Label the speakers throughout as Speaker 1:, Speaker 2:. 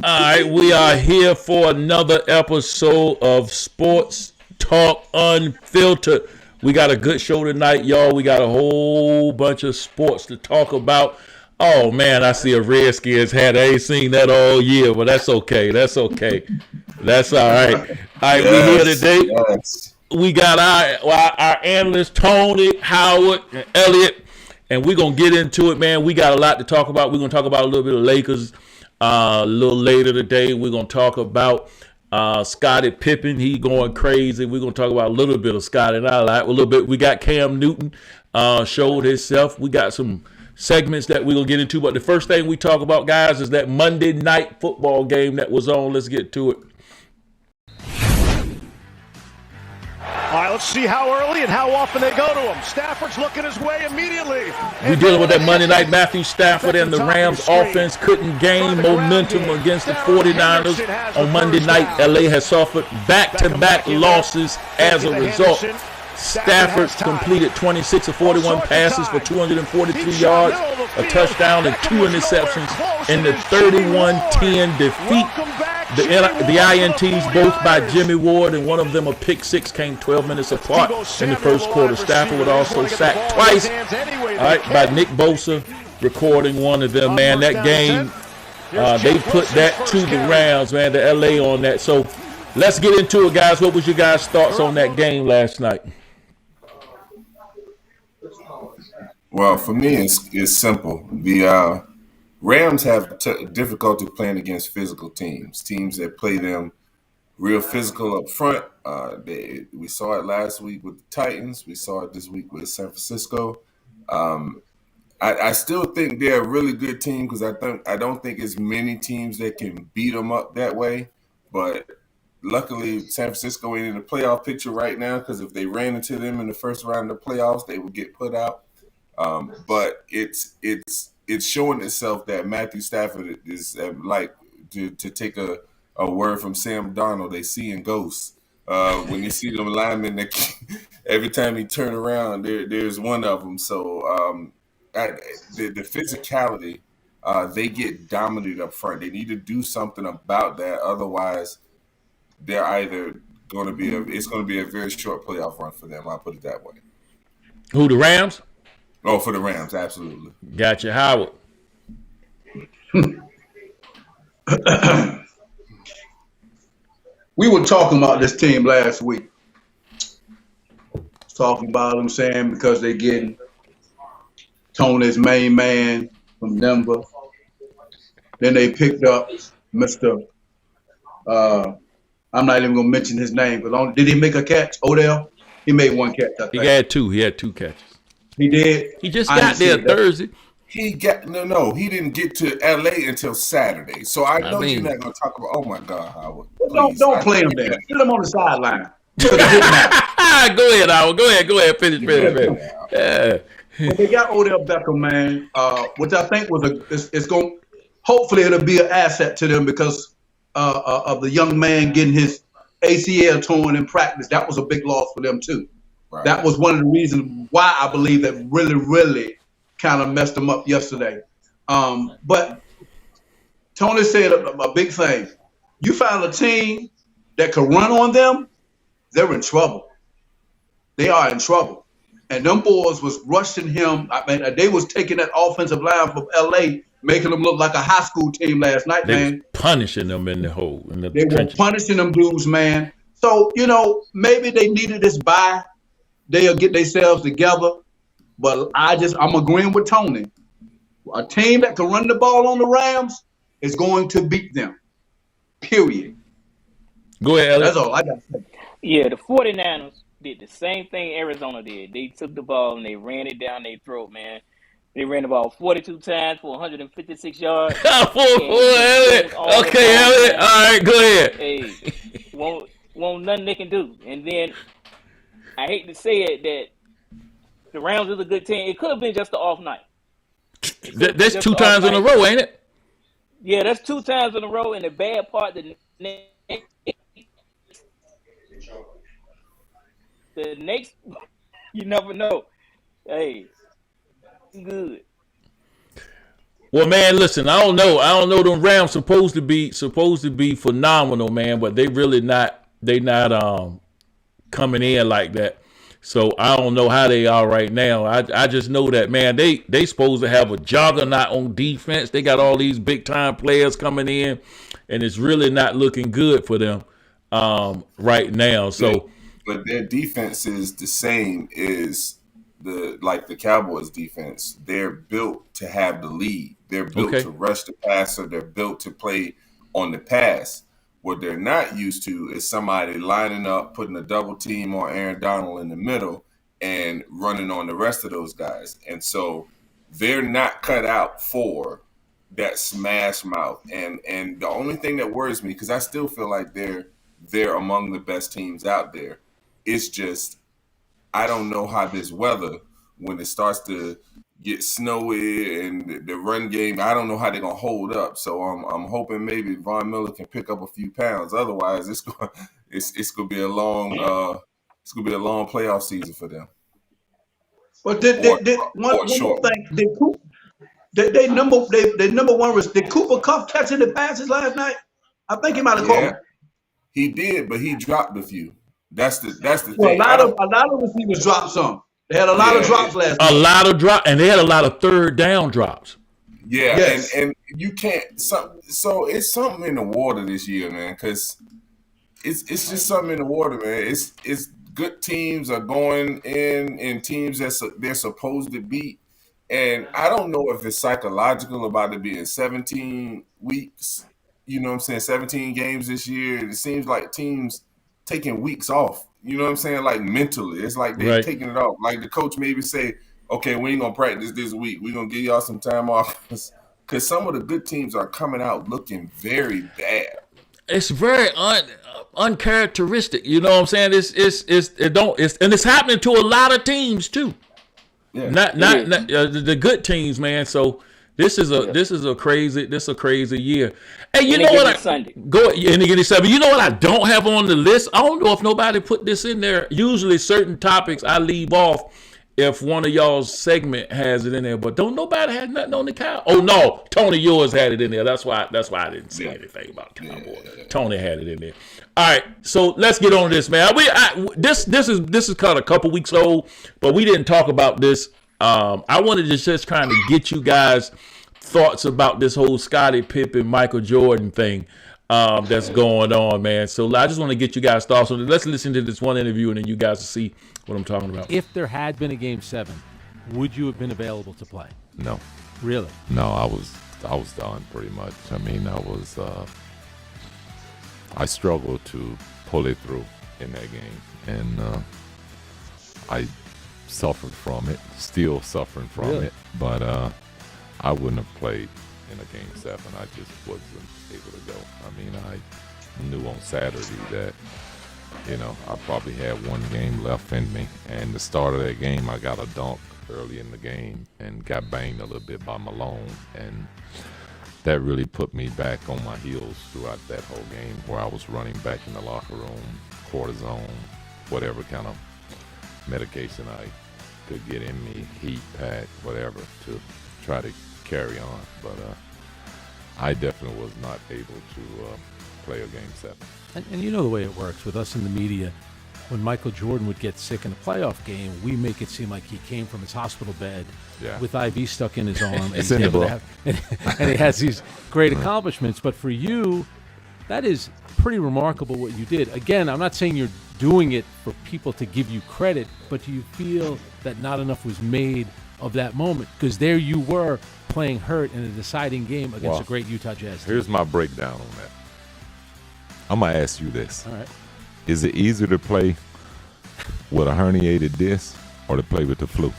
Speaker 1: All right, we are here for another episode of Sports Talk Unfiltered. We got a good show tonight, y'all. We got a whole bunch of sports to talk about. Oh, man, I see a Redskins hat. I ain't seen that all year, but that's okay. That's okay. That's all right. All right, we here today. Yes. We got our analysts, Tony, Howard, and Elliot, and we're going to get into it, man. We got a lot to talk about. We're going to talk about a little bit of Lakers. A little later today, we're going to talk about Scottie Pippen. He going crazy. We're going to talk about a little bit of Scottie, and I like a little bit. We got Cam Newton showed himself. We got some segments that we're going to get into. But the first thing we talk about, guys, is that Monday night football game that was on. Let's get to it.
Speaker 2: All right, let's see how early and how often they go to him. Stafford's looking his way immediately.
Speaker 1: We're dealing with that Monday night. Matthew Stafford and the Rams offense couldn't gain momentum against the 49ers on Monday night. LA has suffered back-to-back losses as a result. Stafford completed 26 of 41 passes for 243 yards, a touchdown, and 2 interceptions in the 31-10 defeat. The INTs, both by Jimmy Ward, and one of them, a pick six, came 12 minutes apart in the first quarter. Stafford was also sacked twice, all right, by Nick Bosa, recording one of them. Man, that game, they put that to the Rams, man, the LA on that. So let's get into it, guys. What was your guys' thoughts on that game last night?
Speaker 3: Well, for me, it's simple. The Rams have difficulty playing against physical teams that play them real physical up front. We saw it last week with the Titans. We saw it this week with San Francisco. I still think they're a really good team because I don't think it's many teams that can beat them up that way. But luckily, San Francisco ain't in the playoff picture right now because if they ran into them in the first round of the playoffs, they would get put out. But it's showing itself that Matthew Stafford is like to take a word from Sam Darnold. They see in ghosts. When you see them linemen, every time he turn around, there's one of them. So the physicality, they get dominated up front. They need to do something about that. Otherwise, they're either going to be it's going to be a very short playoff run for them. I'll put it that way.
Speaker 1: Who, the Rams?
Speaker 3: Oh, for the Rams, absolutely.
Speaker 1: Gotcha. Howard.
Speaker 4: We were talking about this team last week. Talking about them saying because they getting Tony's main man from Denver. Then they picked up Mr. I'm not even going to mention his name. But did he make a catch, Odell? He made one catch, I think.
Speaker 1: He had two catches.
Speaker 4: He did.
Speaker 1: He just got there Thursday.
Speaker 3: He didn't get to LA until Saturday. So I know you're not gonna talk about. Oh my God, Howard!
Speaker 4: Don't play him there. Put him on the sideline.
Speaker 1: Go ahead, Howard. Go ahead. Finish.
Speaker 4: Yeah. When they got Odell Beckham, man, which I think it's going. Hopefully, it'll be an asset to them because of the young man getting his ACL torn in practice. That was a big loss for them too. Right. That was one of the reasons why I believe that really kind of messed them up yesterday. But Tony said a big thing. You find a team that can run on them, they're in trouble. They are in trouble. And them boys was rushing him. I mean, they was taking that offensive line from L.A., making them look like a high school team last night, man.
Speaker 1: They punishing them in the hole.
Speaker 4: They were punishing them dudes, man. So, maybe they needed this bye. They'll get themselves together. But I'm agreeing with Tony. A team that can run the ball on the Rams is going to beat them. Period.
Speaker 1: Go ahead, Elliot.
Speaker 4: That's all I got to say.
Speaker 5: Yeah, the 49ers did the same thing Arizona did. They took the ball and they ran it down their throat, man. They ran the ball 42 times for 156 yards.
Speaker 1: Okay, Elliot. All right, go ahead.
Speaker 5: Hey, won't nothing they can do. And then I hate to say it that the Rams is a good team. It could have been just an off night.
Speaker 1: That's 2 times in a row, ain't it?
Speaker 5: Yeah, that's 2 times in a row. And the bad part, the next, you never know. Hey, good.
Speaker 1: Well, man, listen, I don't know. Them Rams supposed to be phenomenal, man, but they not coming in like that. So I don't know how they are right now. I just know that, man, they supposed to have a juggernaut on defense. They got all these big time players coming in, and it's really not looking good for them right now. So,
Speaker 3: but their defense is the same as the Cowboys defense. They're built to have the lead. They're built to rush the passer. They're built to play on the pass. What they're not used to is somebody lining up, putting a double team on Aaron Donald in the middle and running on the rest of those guys. And so they're not cut out for that smash mouth. And the only thing that worries me, because I still feel like they're among the best teams out there, it's just I don't know how this weather, when it starts to get snowy and the run game, I don't know how they're gonna hold up. So I'm hoping maybe Von Miller can pick up a few pounds. Otherwise, it's gonna be a long playoff season for them.
Speaker 4: But one thing, they number one was, did Cooper Kupp catch any passes last night? I think he might have caught.
Speaker 3: He did, but he dropped a few. That's the
Speaker 4: well,
Speaker 3: thing.
Speaker 4: A lot of receivers dropped some. They had a lot of drops last night.
Speaker 1: A lot of drops, and they had a lot of third down drops.
Speaker 3: Yeah, yes. and you can't. So it's something in the water this year, man. Because it's just something in the water, man. It's good teams are going in, and teams that they're supposed to beat. And I don't know if it's psychological about it being 17 weeks. You know what I'm saying? 17 games this year. It seems like teams taking weeks off. You know what I'm saying? Like mentally. It's like they're taking it off. Like the coach maybe say, okay, we ain't going to practice this week. We're going to give y'all some time off. Because some of the good teams are coming out looking very bad.
Speaker 1: It's very uncharacteristic. You know what I'm saying? It's happening to a lot of teams too. Yeah. Not the good teams, man. So this is a crazy year. Hey, you know what? Go and again Sunday. You know what I don't have on the list? I don't know if nobody put this in there. Usually, certain topics I leave off if one of y'all's segment has it in there, but don't nobody have nothing on the cow. Oh no, Tony yours had it in there. That's why I didn't say anything about Cowboy. Tony had it in there. All right, so let's get on this, man. This is kind of a couple weeks old, but we didn't talk about this. I wanted to just kind of get you guys thoughts about this whole Scottie Pippen, Michael Jordan thing that's going on, man. So I just want to get you guys thoughts on it. Let's listen to this one interview, and then you guys will see what I'm talking about.
Speaker 6: If there had been a Game 7, would you have been available to play?
Speaker 7: No.
Speaker 6: Really?
Speaker 7: No, I was done pretty much. I mean, I struggled to pull it through in that game, and I suffered from it, still suffering from it, but I wouldn't have played in a Game 7. I just wasn't able to go. I mean, I knew on Saturday that, I probably had one game left in me, and the start of that game, I got a dunk early in the game and got banged a little bit by Malone, and that really put me back on my heels throughout that whole game, where I was running back in the locker room, cortisone, whatever kind of medication I could get in me, heat pack, whatever, to try to carry on. But I definitely was not able to play a Game 7.
Speaker 6: And you know the way it works with us in the media. When Michael Jordan would get sick in a playoff game, we make it seem like he came from his hospital bed with IV stuck in his arm.
Speaker 7: It's in the book.
Speaker 6: And he has these great accomplishments. But for you, that is pretty remarkable what you did. Again, I'm not saying you're doing it for people to give you credit, but do you feel that not enough was made of that moment? Because there you were playing hurt in a deciding game against a great Utah Jazz team.
Speaker 7: Here's my breakdown on that. I'm going to ask you this.
Speaker 6: All right.
Speaker 7: Is it easier to play with a herniated disc or to play with the flu?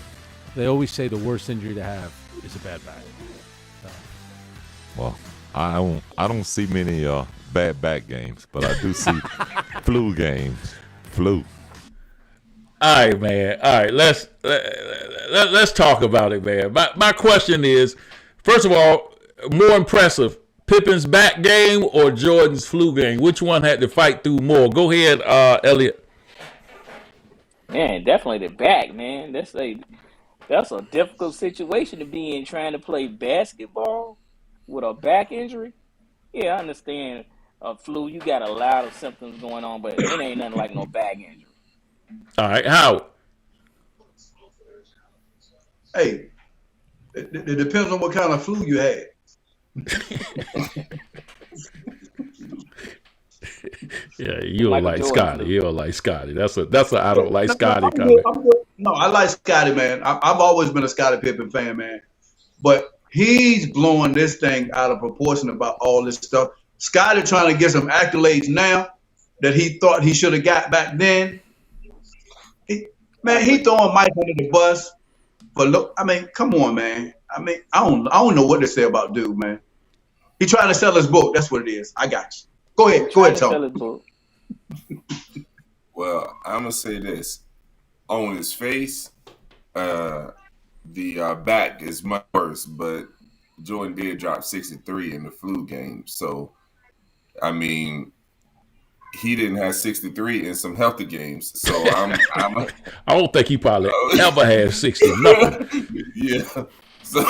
Speaker 6: They always say the worst injury to have is a bad back.
Speaker 7: Well, I don't see many bad back games, but I do see flu games. Flu.
Speaker 1: All right, man. All right, let's talk about it, man. My question is, first of all, more impressive, Pippen's back game or Jordan's flu game? Which one had to fight through more? Go ahead, Elliot.
Speaker 5: Man, definitely the back, man. That's a difficult situation to be in, trying to play basketball with a back injury. Yeah, I understand a flu. You got a lot of symptoms going on, but it ain't nothing like no back injury.
Speaker 1: All right, Howard.
Speaker 4: Hey, it depends on what kind of flu you had.
Speaker 1: Yeah, you don't like Scotty. You don't like Scotty. That's a I don't like Scotty
Speaker 4: I'm
Speaker 1: comment.
Speaker 4: good. No, I like Scotty, man. I've always been a Scottie Pippen fan, man. But he's blowing this thing out of proportion about all this stuff. Scotty trying to get some accolades now that he thought he should have got back then. He throwing Mike under the bus. But look, I mean, come on, man. I mean, I don't know what to say about dude, man. He trying to sell his book. That's what it is. I got you. Go ahead, Tom.
Speaker 3: Well, I'm gonna say this: on his face, the back is much worse. But Jordan did drop 63 in the flu game, so I mean, he didn't have 63 in some healthy games. So I
Speaker 1: don't think he probably ever had 60. Nothing.
Speaker 3: Yeah. So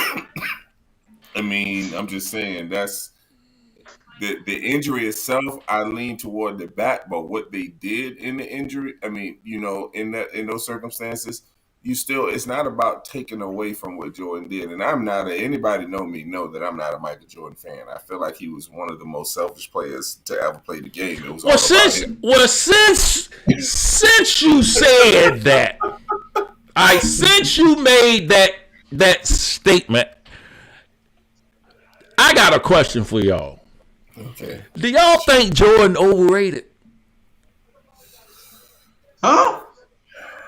Speaker 3: I mean, I'm just saying that's. The injury itself, I lean toward the back, but what they did in the injury, I mean, you know, in those circumstances, it's not about taking away from what Jordan did. And anybody know me know that I'm not a Michael Jordan fan. I feel like he was one of the most selfish players to ever play the game. It was
Speaker 1: since you said that, since you made that statement, I got a question for y'all.
Speaker 3: Okay.
Speaker 1: Do y'all think Jordan overrated?
Speaker 4: Huh?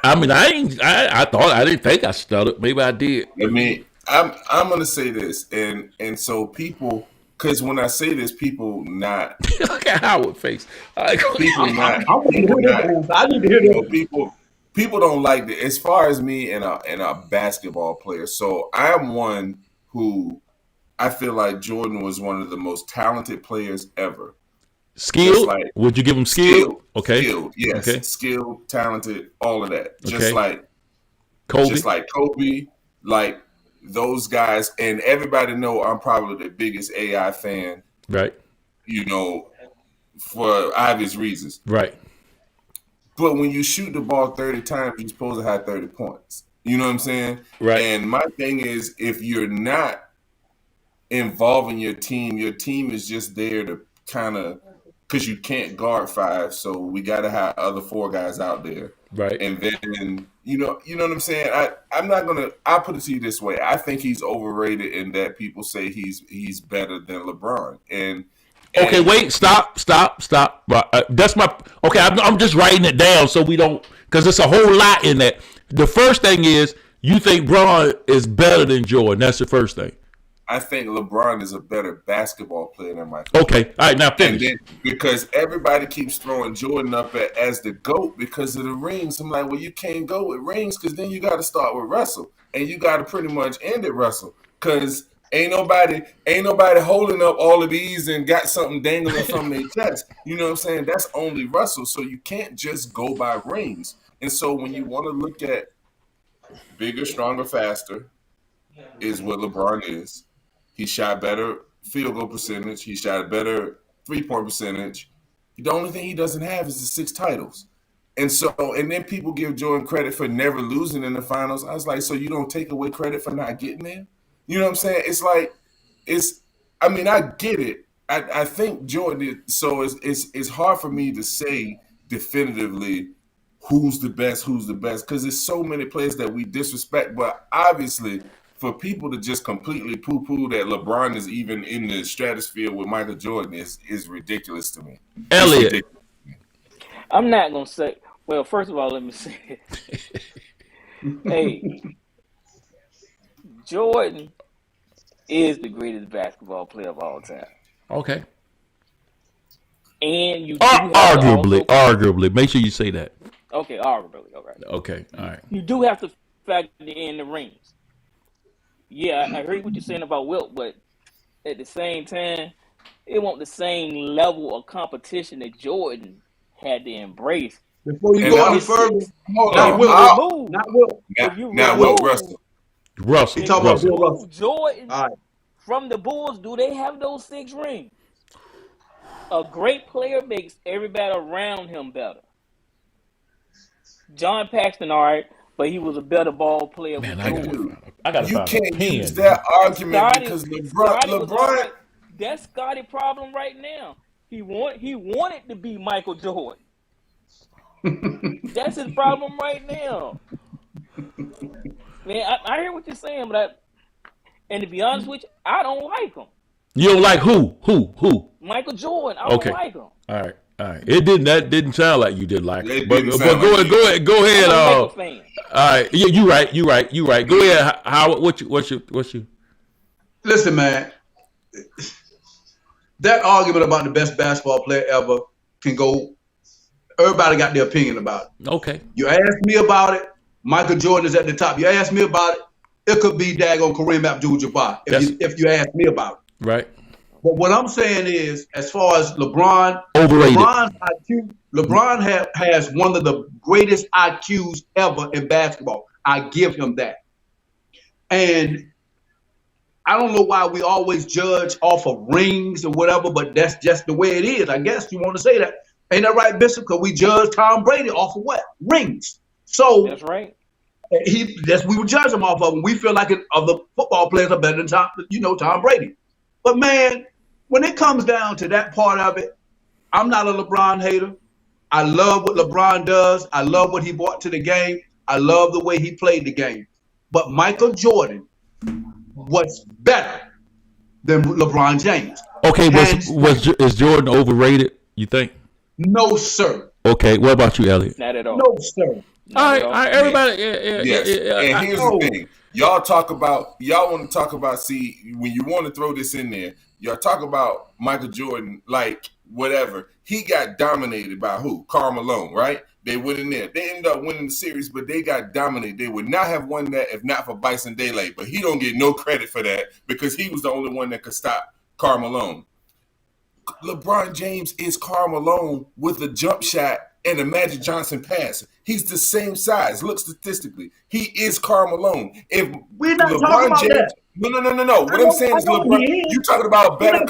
Speaker 1: I mean, I didn't think I stuttered. Maybe I did.
Speaker 3: I mean, I'm gonna say this, and so people, because when I say this, people not
Speaker 1: look at Howard face.
Speaker 3: I need to hear that. People don't like it. As far as me and a basketball player, so I'm one who. I feel like Jordan was one of the most talented players ever.
Speaker 1: Skilled? Would you give him skilled? Okay.
Speaker 3: Skilled, yes. Okay. Skilled, talented, all of that.
Speaker 1: Okay.
Speaker 3: Just like Kobe, like those guys. And everybody know I'm probably the biggest AI fan.
Speaker 1: Right.
Speaker 3: You know, for obvious reasons.
Speaker 1: Right.
Speaker 3: But when you shoot the ball 30 times, you're supposed to have 30 points. You know what I'm saying?
Speaker 1: Right.
Speaker 3: And my thing is, if you're not involving your team is just there to kind of, because you can't guard 5, so we got to have other 4 guys out there.
Speaker 1: Right.
Speaker 3: And then, you know what I'm saying? I'll put it to you this way. I think he's overrated in that people say he's better than LeBron.
Speaker 1: Okay, wait, stop. That's my, okay, I'm just writing it down so we don't, because it's a whole lot in that. The first thing is, you think Bron is better than Jordan. That's the first thing.
Speaker 3: I think LeBron is a better basketball player than Michael.
Speaker 1: Okay, all right, now finish.
Speaker 3: And then, because everybody keeps throwing Jordan up as the GOAT because of the rings. I'm like, well, you can't go with rings because then you got to start with Russell, and you got to pretty much end at Russell because ain't nobody holding up all of these and got something dangling from their chest. You know what I'm saying? That's only Russell, so you can't just go by rings. And so when you want to look at bigger, stronger, faster, is what LeBron is. He shot better field goal percentage. He shot a better 3-point percentage. The only thing he doesn't have is the 6 titles. And then people give Jordan credit for never losing in the finals. I was like, so you don't take away credit for not getting there? You know what I'm saying? It's like, I get it. I think Jordan did. So it's hard for me to say definitively who's the best, because there's so many players that we disrespect. But obviously, for people to just completely poo-poo that LeBron is even in the stratosphere with Michael Jordan is ridiculous to me.
Speaker 1: Elliot.
Speaker 5: I'm not going to say, Well, first of all, let me say, hey, Jordan is the greatest basketball player of all time.
Speaker 1: Okay.
Speaker 5: And you do have
Speaker 1: arguably. Make sure you say that.
Speaker 5: Okay, arguably. All right.
Speaker 1: Okay, all right.
Speaker 5: You do have to factor in the rings. Yeah, I heard what you're saying about Wilt, but at the same time, it wasn't the same level of competition that Jordan had to embrace.
Speaker 4: Before you go any further,
Speaker 5: not Wilt.
Speaker 3: Not Wilt, Russell.
Speaker 1: Russell.
Speaker 4: You talking about Bill Russell.
Speaker 5: Jordan from the Bulls, do they have those 6 rings? A great player makes everybody around him better. John Paxson, all right, but he was a better ball player.
Speaker 1: Man, I got
Speaker 3: You can't use that argument because LeBron.
Speaker 5: That's Scotty's problem right now. He wanted to be Michael Jordan. That's his problem right now. Man, I hear what you're saying, and to be honest with you, I don't like him.
Speaker 1: You don't like who?
Speaker 5: Michael Jordan. I don't like him.
Speaker 1: All right. That didn't sound like you did like him. But go ahead.
Speaker 5: I'm a fan.
Speaker 1: All right. Yeah, you right. Go ahead. Howard, what's your?
Speaker 4: Listen, man. That argument about the best basketball player ever can go. Everybody got their opinion about it.
Speaker 1: Okay.
Speaker 4: You ask me about it. Michael Jordan is at the top. You ask me about it. It could be daggone Kareem Abdul-Jabbar if you ask me about it.
Speaker 1: Right.
Speaker 4: But what I'm saying is, as far as LeBron,
Speaker 1: overrated.
Speaker 4: LeBron's IQ, LeBron has one of the greatest IQs ever in basketball. I give him that. And I don't know why we always judge off of rings or whatever, but that's just the way it is. I guess you want to say that. Ain't that right, Bishop? Because we judge Tom Brady off of what? Rings. So
Speaker 5: that's right.
Speaker 4: We would judge him off of him. We feel like other football players are better than Tom Brady. But man, when it comes down to that part of it, I'm not a LeBron hater. I love what LeBron does. I love what he brought to the game. I love the way he played the game. But Michael Jordan was better than LeBron James.
Speaker 1: Okay, is Jordan overrated, you think?
Speaker 4: No, sir.
Speaker 1: Okay, what about you, Elliot?
Speaker 5: Not at all.
Speaker 4: No, sir.
Speaker 1: All right, everybody.
Speaker 3: Yes. And here's the thing. Y'all want to talk about, see, when you want to throw this in there, y'all talk about Michael Jordan, like, whatever. He got dominated by who? Karl Malone, right? They went in there. They ended up winning the series, but they got dominated. They would not have won that if not for Bison Dele. But he don't get no credit for that because he was the only one that could stop Karl Malone. LeBron James is Karl Malone with a jump shot and a Magic Johnson pass. He's the same size. Look statistically. He is Karl Malone. If
Speaker 4: we're not
Speaker 3: LeBron
Speaker 4: talking about
Speaker 3: James,
Speaker 4: that.
Speaker 3: No. What I'm saying is LeBron. You talking about better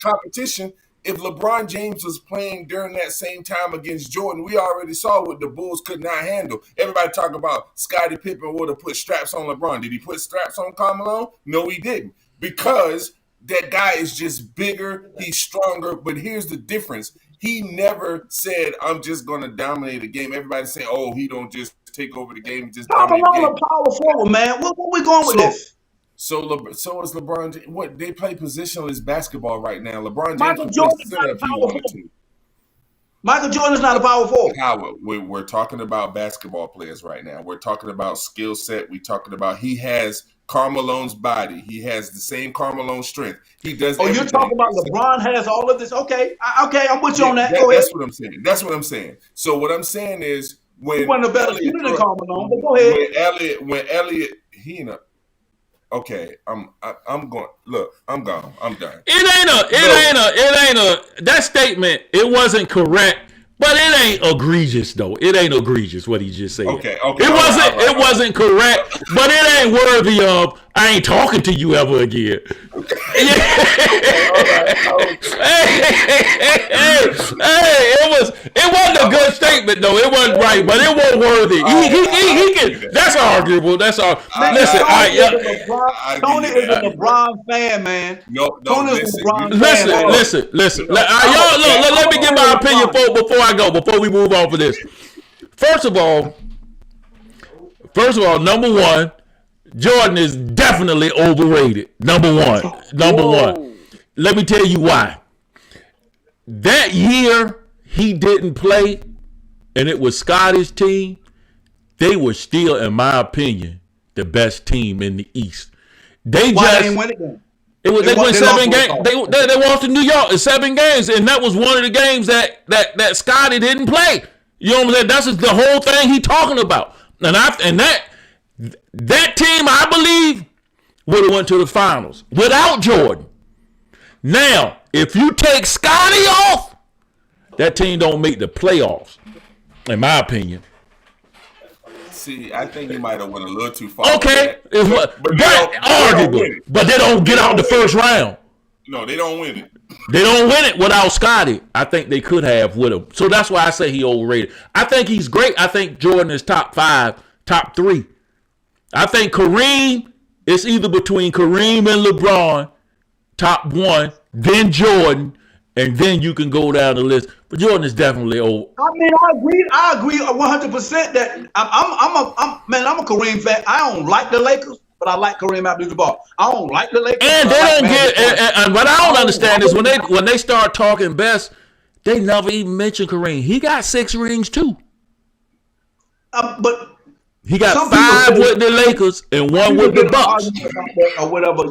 Speaker 3: competition. If LeBron James was playing during that same time against Jordan, we already saw what the Bulls could not handle. Everybody talking about Scottie Pippen would have put straps on LeBron. Did he put straps on Karl Malone? No, he didn't. Because that guy is just bigger, he's stronger. But here's the difference. He never said, I'm just going to dominate the game. Everybody's saying, oh, he don't just take over the game and just dominate the game.
Speaker 4: Karl Malone a power forward, man. Where we going with this? So
Speaker 3: is LeBron. What they play positionless basketball right now. LeBron James.
Speaker 4: Michael Jordan's not a power forward. Michael Jordan's not a power forward.
Speaker 3: We're talking about basketball players right now. We're talking about skill set. We're talking about he has Karl Malone's body. He has the same Karl Malone strength. He does.
Speaker 4: Oh, you're talking about LeBron has all of this. Okay, I'm with you on that. Go
Speaker 3: ahead.
Speaker 4: That's
Speaker 3: what I'm saying. So what I'm saying is when
Speaker 4: he wasn't a better shooter than Karl Malone. But go ahead.
Speaker 3: When Elliot, okay, I'm going. Look, I'm gone. I'm done.
Speaker 1: It ain't a. That statement. It wasn't correct, but it ain't egregious though. It ain't egregious what he just said.
Speaker 3: Okay.
Speaker 1: It wasn't correct, but it ain't worthy of. I ain't talking to you ever again. Hey, it wasn't a good statement though. It wasn't right, but it wasn't worthy. He can. That's arguable. That's all. Listen,
Speaker 4: Tony is a LeBron fan, man.
Speaker 3: No.
Speaker 1: Listen. Y'all, look. Let me give my opinion before we move on for this. First of all, number one. Jordan is definitely overrated. Number one. Let me tell you why. That year he didn't play and it was Scotty's team, they were still, in my opinion, the best team in the East. They
Speaker 4: ain't win again?
Speaker 1: They won 7 games. They lost to New York in 7 games, and that was one of the games that Scotty didn't play. You know what I'm saying? That's the whole thing he talking about. And that team, I believe, would have went to the finals without Jordan. Now, if you take Scotty off, that team don't make the playoffs, in my opinion.
Speaker 3: See, I think you might have went a little too far.
Speaker 1: Okay, but arguable, but they don't get out the first round.
Speaker 3: No, they don't win it.
Speaker 1: They don't win it without Scotty. I think they could have with him. So that's why I say he overrated. I think he's great. I think Jordan is top 5, top 3. I think Kareem, it's either between Kareem and LeBron, top 1, then Jordan, and then you can go down the list. But Jordan is definitely old.
Speaker 4: I mean, I agree 100% that I'm a Kareem fan. I don't like the Lakers, but I like Kareem Abdul-Jabbar. I don't like the Lakers.
Speaker 1: And they don't get. And what I don't understand is when they start talking best, they never even mention Kareem. He got 6 rings too.
Speaker 4: But
Speaker 1: he got 5 with the Lakers and 1 with the Bucks.
Speaker 4: Or whatever,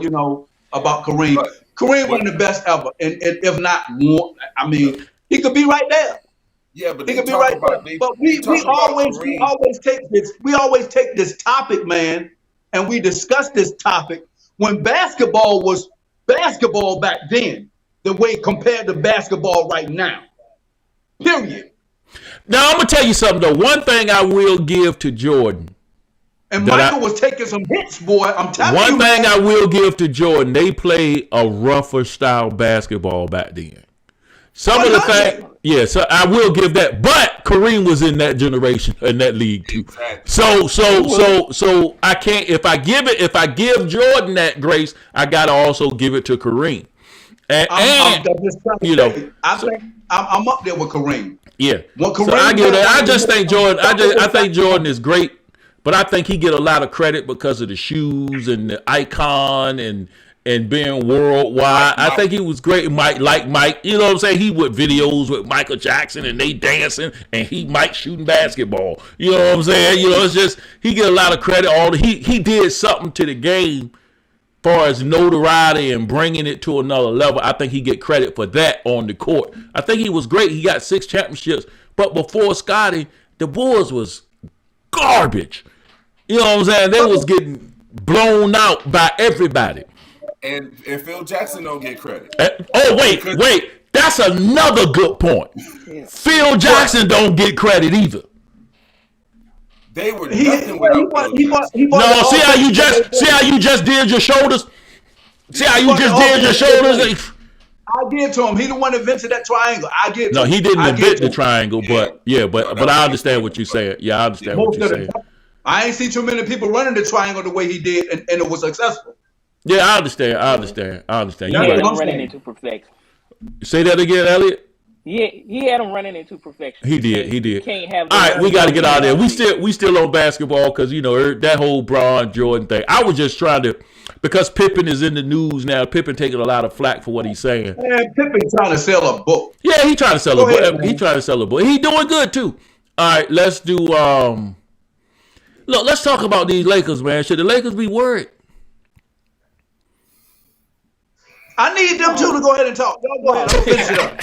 Speaker 4: about Kareem. Kareem was the best ever, and if not more, I mean, he could be right there.
Speaker 3: Yeah, but
Speaker 4: he could be right there. But we always take this topic, man, and we discuss this topic when basketball was basketball back then, the way compared to basketball right now. Period.
Speaker 1: Now I'm gonna tell you something though. One thing I will give to Jordan.
Speaker 4: And Michael was taking some hits, boy. I'm telling you.
Speaker 1: One thing I will give to Jordan, they played a rougher style basketball back then. Some of the things, so I will give that. But Kareem was in that generation, in that league too. So I can't. If I give Jordan that grace, I gotta also give it to Kareem. I'm
Speaker 4: up there with Kareem.
Speaker 1: Yeah. So I give that. I just think Jordan. I think Jordan is great. But I think he get a lot of credit because of the shoes and the icon and being worldwide. I think he was great. Mike, you know what I'm saying? He would videos with Michael Jackson and they dancing and Mike shooting basketball. You know what I'm saying? It's just he get a lot of credit. He did something to the game as far as notoriety and bringing it to another level. I think he get credit for that on the court. I think he was great. He got 6 championships. But before Scotty, the Bulls was garbage. You know what I'm saying? They was getting blown out by everybody.
Speaker 3: And Phil Jackson don't get credit.
Speaker 1: Wait. That's another good point. Phil Jackson don't get credit either.
Speaker 3: They were nothing without
Speaker 1: see how you just did your shoulders? See how you just did your shoulders?
Speaker 4: I give to him. He the one that invented that triangle.
Speaker 1: He didn't invent the triangle, but I understand what you're saying. Yeah, I understand what you're saying.
Speaker 4: I ain't see too many people running the triangle the way he did, and it was successful.
Speaker 1: Yeah, I understand.
Speaker 5: You had him running into perfection.
Speaker 1: Say that again, Elliot.
Speaker 5: Yeah, he had him running into perfection.
Speaker 1: He did.
Speaker 5: Can't have.
Speaker 1: All right, we got to get out of there. We still on basketball because that whole Bron Jordan thing. I was just trying to, because Pippen is in the news now. Pippen taking a lot of flack for what he's saying.
Speaker 4: Man, Pippen trying to sell a book.
Speaker 1: Yeah, he trying to sell a book. He trying to sell a book. He doing good too. All right, let's do. Look, let's talk about these Lakers, man. Should the Lakers be worried?
Speaker 4: I need them two to go ahead and talk. Y'all go ahead. I'll finish it up.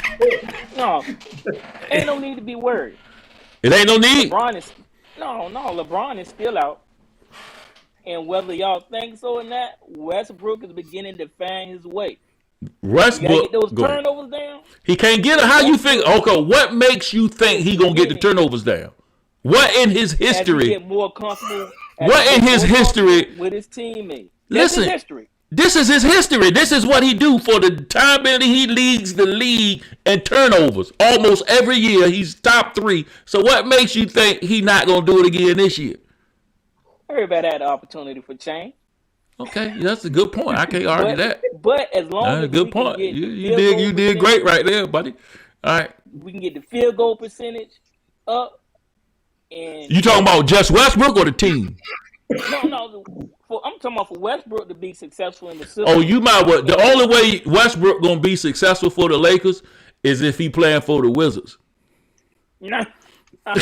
Speaker 5: No, ain't no need to be worried.
Speaker 1: It ain't no need.
Speaker 5: LeBron is still out. And whether y'all think so or not, Westbrook is beginning to find his way.
Speaker 1: Westbrook,
Speaker 5: get those turnovers down.
Speaker 1: He can't get it. How you think? Okay, what makes you think he gonna get the turnovers down? What in his history?
Speaker 5: Get more comfortable.
Speaker 1: What in his history
Speaker 5: with his teammates?
Speaker 1: Listen, this is his history. This is what he do for the time being. He leads the league in turnovers almost every year. He's top 3. So what makes you think he not gonna do it again this year?
Speaker 5: Everybody had the opportunity for change.
Speaker 1: Okay, that's a good point. I can't argue that.
Speaker 5: But as long as
Speaker 1: good point, you did great right there, buddy. All right,
Speaker 5: we can get the field goal percentage up. And
Speaker 1: you talking about just Westbrook or the team?
Speaker 5: No. I'm talking about for Westbrook to be successful in the system.
Speaker 1: Oh, you might. The only way Westbrook gonna be successful for the Lakers is if he playing for the Wizards.
Speaker 5: No.
Speaker 1: Hey,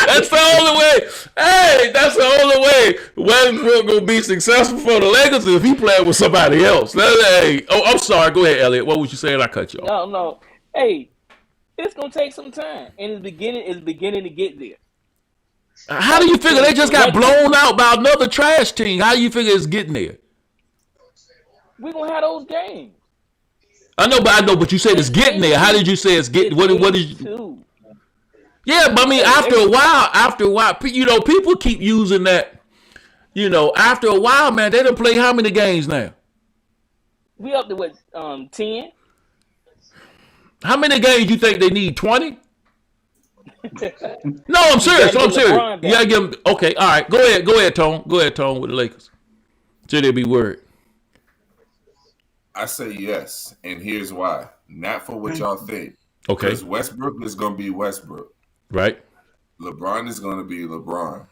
Speaker 1: that's the only way. Hey, that's the only way Westbrook gonna be successful for the Lakers if he playing with somebody else. Hey, I'm sorry. Go ahead, Elliot. What was you saying? I cut you off.
Speaker 5: No. Hey, it's gonna take some time, and it's beginning to get there.
Speaker 1: How do you figure they just got blown out by another trash team? How do you figure it's getting there?
Speaker 5: We're gonna have those games.
Speaker 1: I know, but you said it's getting there. How did you say it's getting? What did you? Yeah, but I mean, after a while, people keep using that. After a while, man, they done play how many games now?
Speaker 5: We up to what? 10.
Speaker 1: How many games you think they need? 20? No, I'm serious. You gotta give them. Okay, all right. Go ahead, Tone. Go ahead, Tone, with the Lakers. Should they be worried?
Speaker 3: I say yes, and here's why. Not for what y'all think.
Speaker 1: Okay.
Speaker 3: Because Westbrook is going to be Westbrook.
Speaker 1: Right.
Speaker 3: LeBron is going to be LeBron.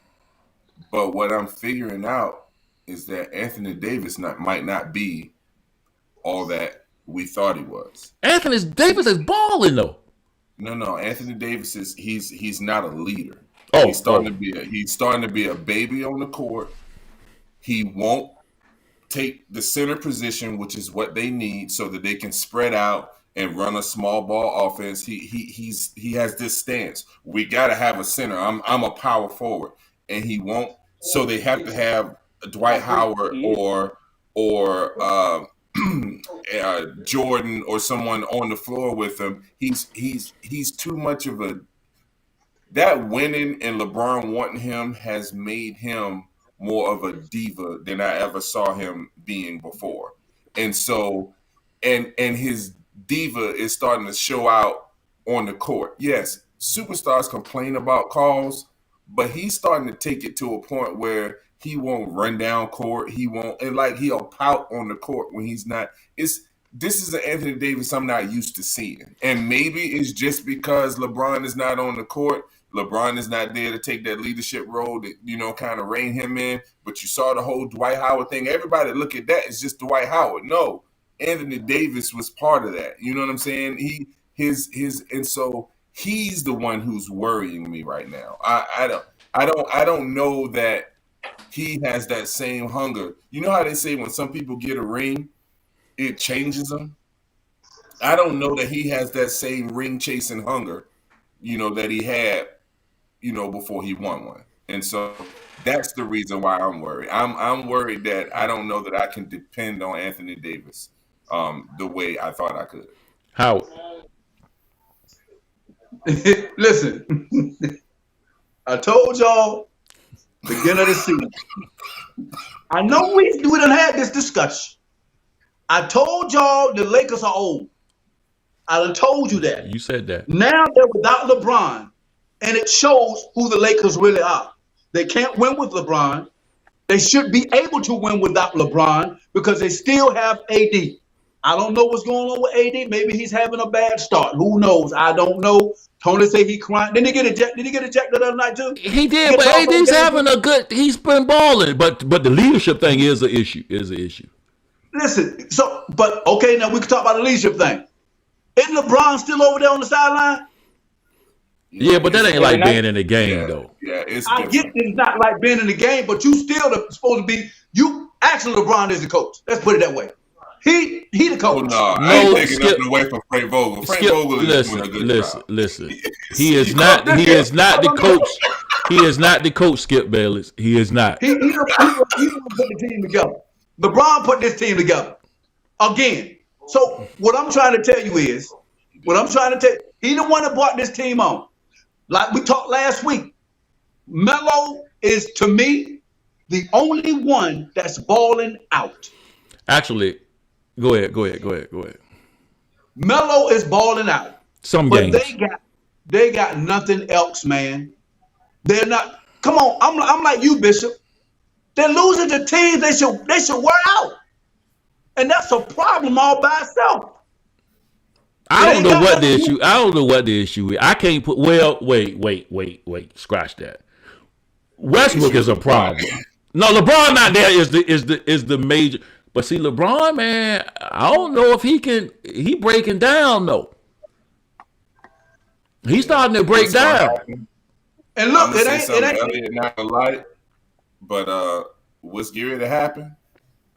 Speaker 3: But what I'm figuring out is that Anthony Davis might not be all that we thought he was.
Speaker 1: Anthony Davis is balling though.
Speaker 3: No. Anthony Davis he's not a leader.
Speaker 1: Oh,
Speaker 3: he's starting to be a baby on the court. He won't take the center position, which is what they need, so that they can spread out and run a small ball offense. He has this stance. We got to have a center. I'm a power forward, and he won't. So they have to have Dwight Howard or Jordan or someone on the floor with him. He's too much of a. That winning and LeBron wanting him has made him more of a diva than I ever saw him being before. And so, and his diva is starting to show out on the court. Yes, superstars complain about calls, but he's starting to take it to a point where he won't run down court. He won't, and like he'll pout on the court when he's not. This is an Anthony Davis I'm not used to seeing. And maybe it's just because LeBron is not on the court. LeBron is not there to take that leadership role that, kind of rein him in. But you saw the whole Dwight Howard thing. Everybody look at that. It's just Dwight Howard. No, Anthony Davis was part of that. You know what I'm saying? And so he's the one who's worrying me right now. I don't know that he has that same hunger. You know how they say when some people get a ring, it changes them? I don't know that he has that same ring chasing hunger, that he had, before he won one. And so that's the reason why I'm worried. I'm worried that I don't know that I can depend on Anthony Davis the way I thought I could.
Speaker 1: Howard.
Speaker 4: Listen, I told y'all beginning of the season. I know we done had this discussion. I told y'all the Lakers are old. I done told you that.
Speaker 1: You said that.
Speaker 4: Now they're without LeBron, and it shows who the Lakers really are. They can't win with LeBron. They should be able to win without LeBron because they still have AD. I don't know what's going on with AD. Maybe he's having a bad start. Who knows? I don't know. Tony said he crying. Did he get ejected the other night too?
Speaker 1: He did, but AD's having a good. He's been balling, but the leadership thing is an issue.
Speaker 4: Listen, but okay, now we can talk about the leadership thing. Isn't LeBron still over there on the sideline?
Speaker 1: Yeah, but that ain't like being in the game, though.
Speaker 3: Yeah,
Speaker 4: I get that it's not like being in the game, but you still supposed to be. You actually, LeBron is the coach. Let's put it that way. He the coach.
Speaker 3: Oh, no, I ain't taking nothing away from Frank Vogel. Frank Vogel is doing a good job.
Speaker 1: Listen. He is not the coach. He is not the coach, Skip Bayless. He is not.
Speaker 4: He put the team together. LeBron put this team together again. So what I'm trying to tell you is, he the one that brought this team on. Like we talked last week, Melo is, to me, the only one that's balling out.
Speaker 1: Actually, go ahead.
Speaker 4: Melo is balling out.
Speaker 1: But
Speaker 4: they got nothing else, man. They're not. Come on, I'm like you, Bishop. They're losing to teams they should wear out, and that's a problem all by itself.
Speaker 1: I don't know what the issue is. I can't put. Well, wait. Scratch that. Westbrook is a problem. No, LeBron not there is the major. But see, LeBron, man, I don't know if he can. He breaking down though. He's starting to break down.
Speaker 4: And look, it ain't.
Speaker 3: Elliot not alike, but what's gearing to happen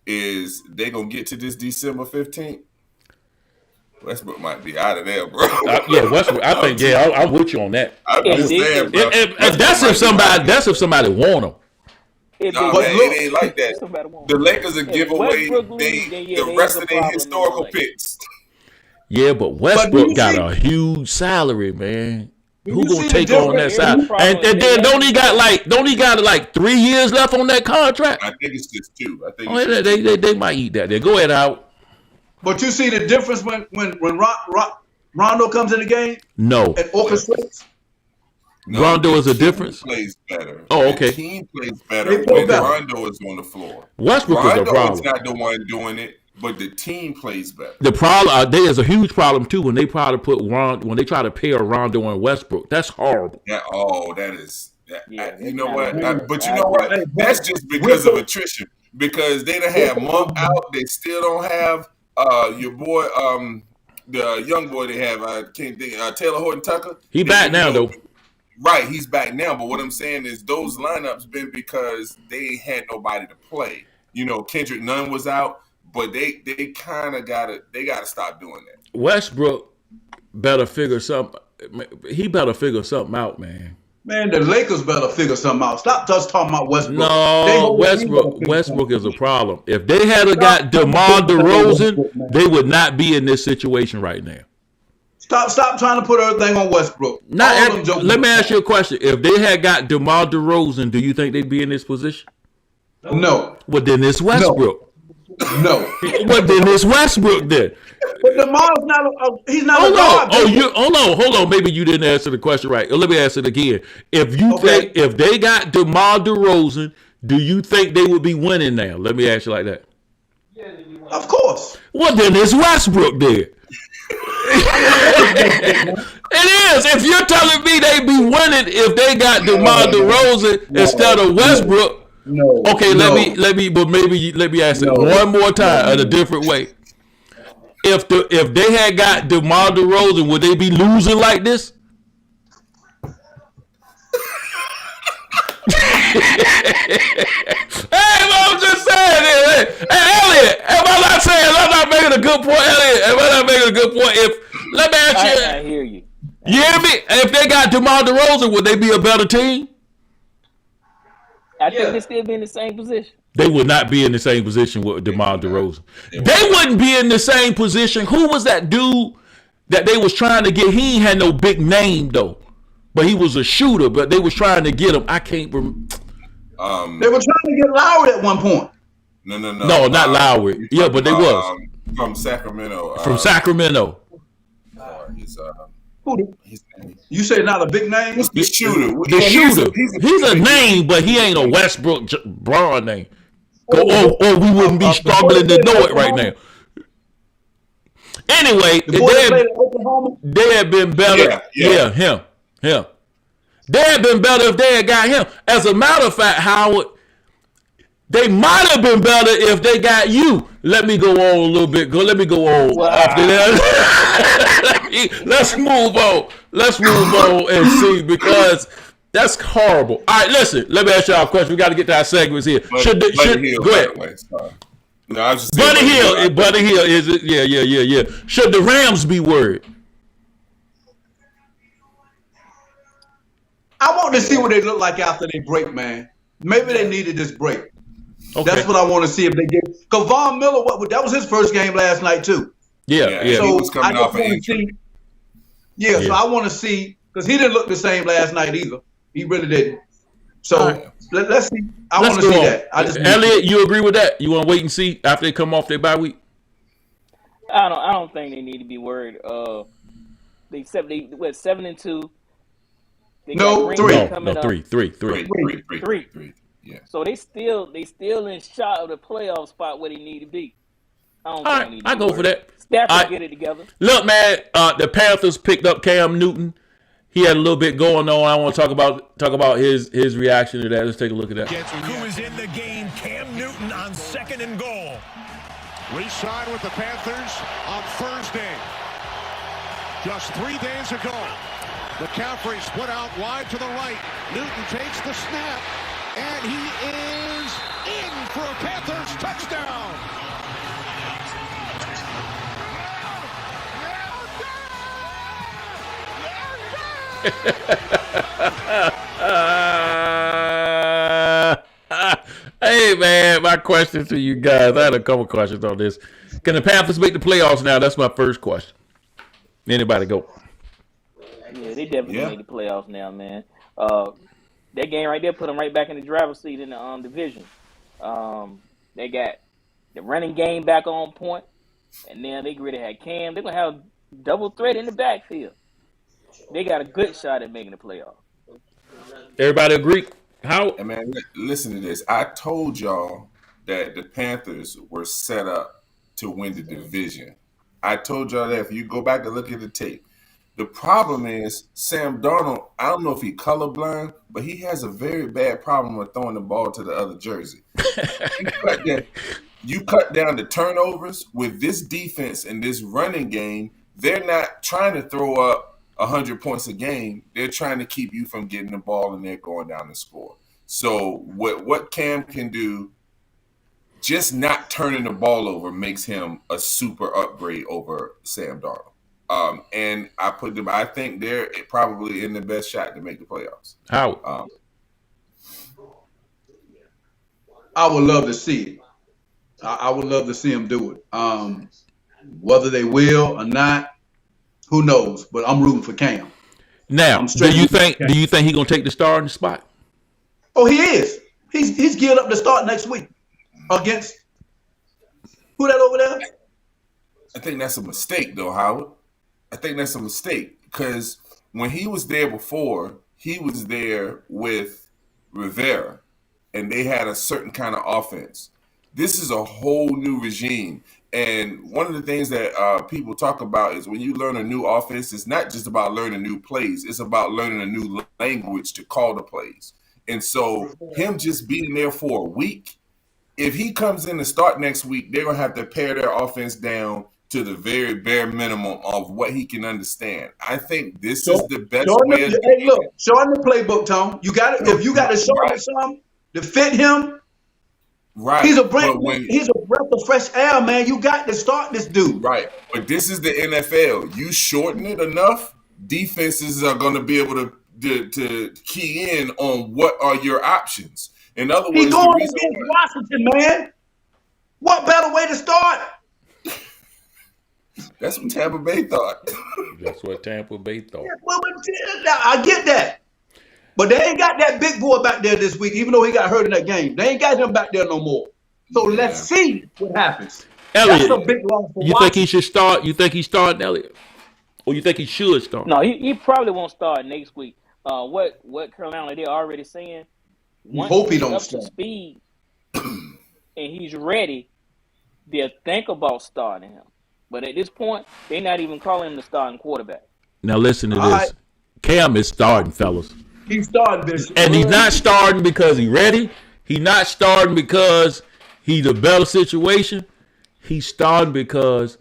Speaker 3: is they gonna get to this December 15th. Westbrook might be out of there, bro.
Speaker 1: Yeah, Westbrook. I think. I'm with you on that.
Speaker 3: I'm just saying, bro.
Speaker 1: That's if somebody want him.
Speaker 3: No, man, it ain't like that. The Lakers will give away the rest of their historical picks.
Speaker 1: Yeah, but Westbrook got a huge salary, man. Who gonna take on that salary? And then don't he got like 3 years left on that contract?
Speaker 3: I think it's just 2. I think
Speaker 1: they might eat that. Then go ahead out.
Speaker 4: But you see the difference when Rondo comes in the game?
Speaker 1: No.
Speaker 4: And orchestrates?
Speaker 3: No,
Speaker 1: Rondo is a difference.
Speaker 3: Plays better.
Speaker 1: Oh, okay.
Speaker 3: The team plays better when Rondo is on the floor.
Speaker 1: Westbrook is a problem.
Speaker 3: Rondo is not the one doing it, but the team plays better.
Speaker 1: The problem there's a huge problem too when they try to pair Rondo and Westbrook. That's horrible.
Speaker 3: That is. You know what? But you know what? That's just because of attrition. Because they done had Monk out, they still don't have your boy, the young boy they have. I can't think. Taylor Horton Tucker.
Speaker 1: He back now though.
Speaker 3: Right, he's back now. But what I'm saying is those lineups been because they had nobody to play. You know, Kendrick Nunn was out, but they kind of gotta stop doing that.
Speaker 1: Westbrook better figure something. He better figure something out, man.
Speaker 4: Man, the Lakers better figure something out. Stop just talking about Westbrook.
Speaker 1: No, Westbrook is a problem. If they had got DeMar DeRozan, they would not be in this situation right now.
Speaker 4: Stop trying to put everything on Westbrook.
Speaker 1: Let me ask you a question. If they had got DeMar DeRozan, do you think they'd be in this position?
Speaker 4: No.
Speaker 1: Well, then it's Westbrook.
Speaker 4: No.
Speaker 1: Well, then it's Westbrook then.
Speaker 4: But DeMar's not he's not a guard.
Speaker 1: Hold on. Maybe you didn't answer the question right. Let me ask it again. If they got DeMar DeRozan, do you think they would be winning now? Let me ask you like that.
Speaker 4: Of course.
Speaker 1: Well, then it's Westbrook then. It is. If you're telling me they be winning if they got DeMar DeRozan instead of Westbrook.
Speaker 4: No.
Speaker 1: Okay, let me ask it one more time in a different way. If they had got DeMar DeRozan, would they be losing like this? Hey, I'm just saying it. Hey, Elliot, I'm not making a good point, Elliot. Am I not making a good point? Let me ask you.
Speaker 5: I hear you.
Speaker 1: You hear me? If they got DeMar DeRozan, would they be a better team?
Speaker 5: I think they still be in the same position.
Speaker 1: They would not be in the same position with DeMar DeRozan. They wouldn't be in the same position. Who was that dude that they was trying to get? He ain't had no big name though, but he was a shooter. But they was trying to get him. I can't remember.
Speaker 4: They were trying to get Lowry at one point.
Speaker 3: No,
Speaker 1: not Lowry. Yeah, but they was
Speaker 3: from Sacramento.
Speaker 4: You say not a big name?
Speaker 3: What's the shooter?
Speaker 1: The shooter. He's a name, but he ain't a Westbrook Braun name. Or we wouldn't be struggling to know it right now. Anyway, they had been better. Yeah, him. They had been better if they had got him. As a matter of fact, Howard, they might have been better if they got you. Let me go on a little bit. Let me go on after that. Let's move on. Let's move on and see, because that's horrible. All right, listen. Let me ask y'all a question. We got to get to our segments here.
Speaker 3: Buddy Hill,
Speaker 1: go ahead.
Speaker 3: No, I was just
Speaker 1: Buddy Hill is it? Yeah. Should the Rams be worried?
Speaker 4: I want to see what they look like after they break, man. Maybe they needed this break. Okay. That's what I want to see if they get. Because Von Miller, that was his first game last night too.
Speaker 1: Yeah.
Speaker 3: So he was coming off an injury.
Speaker 4: So I want to see, because he didn't look the same last night either. He really didn't. So let's see. I want to see that.
Speaker 1: Elliot, you agree with that? You want to wait and see after they come off their bye week?
Speaker 5: I don't think they need to be worried. They went 7-2.
Speaker 1: No, 3. No, 3.
Speaker 3: Yeah.
Speaker 5: So they still in shot of the playoff spot where they need to be. I
Speaker 1: go for that.
Speaker 5: Stafford get it together.
Speaker 1: Look, man, the Panthers picked up Cam Newton. He had a little bit going on. I want to talk about his reaction to that. Let's take a look at that.
Speaker 8: Who is in the game? Cam Newton on 2nd and goal.
Speaker 2: Re-signed with the Panthers on Thursday. Just 3 days ago. McCaffrey split out wide to the right. Newton takes the snap, and he is in for a Panthers touchdown.
Speaker 1: Hey, man, my question to you guys. I had a couple questions on this. Can the Panthers make the playoffs now? That's my first question. Anybody go?
Speaker 5: Yeah, they definitely made the playoffs now, man. That game right there put them right back in the driver's seat in the division. They got the running game back on point, and now they really had Cam. They're going to have double threat in the backfield. They got a good shot at making the playoffs.
Speaker 1: Everybody agree? How?
Speaker 3: Hey man, listen to this. I told y'all that the Panthers were set up to win the division. I told y'all that if you go back and look at the tape. The problem is Sam Darnold, I don't know if he's colorblind, but he has a very bad problem with throwing the ball to the other jersey. You cut down the turnovers with this defense and this running game. They're not trying to throw up 100 points a game. They're trying to keep you from getting the ball and they're going down the score. So what Cam can do, just not turning the ball over makes him a super upgrade over Sam Darnold. And I put them. I think they're probably in the best shot to make the playoffs.
Speaker 1: How?
Speaker 4: I would love to see it. I would love to see them do it. Whether they will or not, who knows? But I'm rooting for Cam.
Speaker 1: Now, do you think he's gonna take the starting spot?
Speaker 4: Oh, he is. He's geared up to start next week against who that over there?
Speaker 3: I think that's a mistake, though, Howard. I think that's a mistake because when he was there before, he was there with Rivera, and they had a certain kind of offense. This is a whole new regime. And one of the things that people talk about is when you learn a new offense, it's not just about learning new plays. It's about learning a new language to call the plays. And so him just being there for a week, if he comes in to start next week, they're going to have to pare their offense down to the very bare minimum of what he can understand. I think this is the best way.
Speaker 4: Hey, look, show him the playbook, Tom. You got it. If you got to show him something to fit him,
Speaker 3: right?
Speaker 4: He's a breath of fresh air, man. You got to start this dude,
Speaker 3: right? But this is the NFL. You shorten it enough, defenses are going to be able to key in on what are your options. In other words,
Speaker 4: he's going against Washington, man. What better way to start?
Speaker 3: That's what Tampa Bay thought.
Speaker 1: That's what Tampa Bay thought.
Speaker 4: I get that. But they ain't got that big boy back there this week, even though he got hurt in that game. They ain't got him back there no more. So let's see what happens.
Speaker 1: Elliot,
Speaker 4: that's a big loss for
Speaker 1: you think he should start? You think he's starting, Elliot? Or you think he should start?
Speaker 5: No, he probably won't start next week. What Carolina, they're already saying, once
Speaker 4: hope he
Speaker 5: he's
Speaker 4: don't
Speaker 5: up
Speaker 4: start.
Speaker 5: to speed and he's ready, they'll think about starting him. But at this point, they're not even calling him the starting quarterback.
Speaker 1: Now listen to this.
Speaker 4: Right.
Speaker 1: Cam is starting, fellas.
Speaker 4: He's starting, Bishop.
Speaker 1: And he's not starting because he's ready. He's not starting because he's a better situation. He's starting because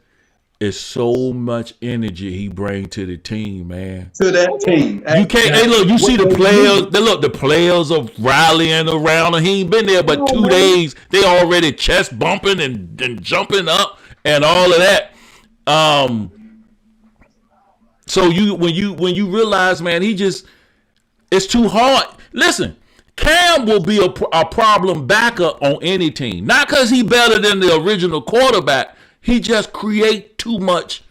Speaker 1: it's so much energy he brings to the team, man.
Speaker 4: To that team.
Speaker 1: You can't. Hey, look. You see the players. The players are rallying around him. He ain't been there but 2 days. They already chest bumping and jumping up and all of that. So when you realize, man, it's too hard. Listen, Cam will be a problem backup on any team. Not because he's better than the original quarterback. He just create too much